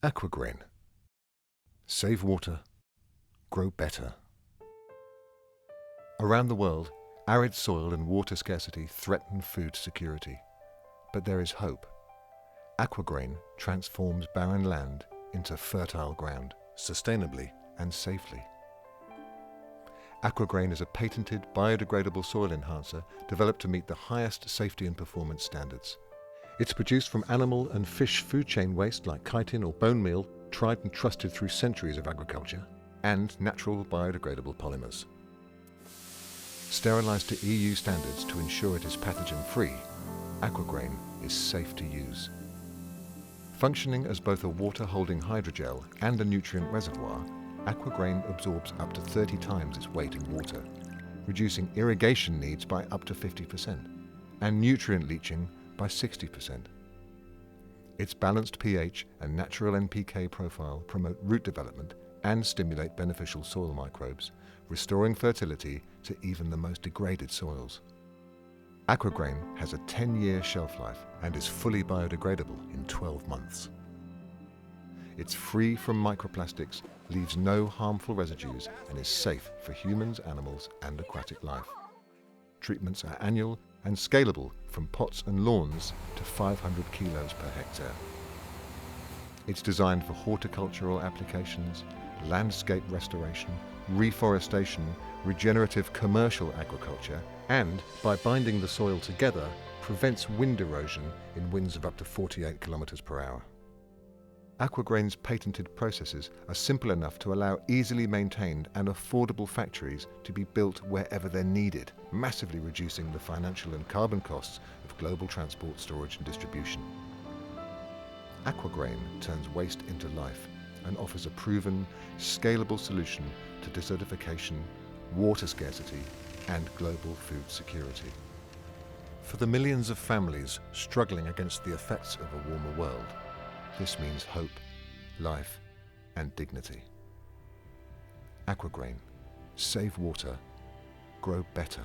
Aquagrain. Save water, grow better. Around the world, arid soil and water scarcity threaten food security. But there is hope. Aquagrain transforms barren land into fertile ground, sustainably and safely. Aquagrain is a patented biodegradable soil enhancer developed to meet the highest safety and performance standards. It's produced from animal and fish food chain waste like chitin or bone meal, tried and trusted through centuries of agriculture, and natural biodegradable polymers. Sterilized to EU standards to ensure it is pathogen-free, Aquagrain is safe to use. Functioning as both a water-holding hydrogel and a nutrient reservoir, Aquagrain absorbs up to 30 times its weight in water, reducing irrigation needs by up to 50% and nutrient leaching by 60%. Its balanced pH and natural NPK profile promote root development and stimulate beneficial soil microbes, restoring fertility to even the most degraded soils. Aquagrain has a 10-year shelf life and is fully biodegradable in 12 months. It's free from microplastics, leaves no harmful residues, and is safe for humans, animals, and aquatic life. Treatments are annual and scalable from pots and lawns to 500 kilos per hectare. It's designed for horticultural applications, landscape restoration, reforestation, regenerative commercial agriculture, and, by binding the soil together, prevents wind erosion in winds of up to 48 kilometers per hour. Aquagrain's patented processes are simple enough to allow easily maintained and affordable factories to be built wherever they're needed, massively reducing the financial and carbon costs of global transport, storage and distribution. Aquagrain turns waste into life and offers a proven, scalable solution to desertification, water scarcity and global food security. For the millions of families struggling against the effects of a warmer world, this means hope, life, and dignity. Aquagrain. Save water. Grow better.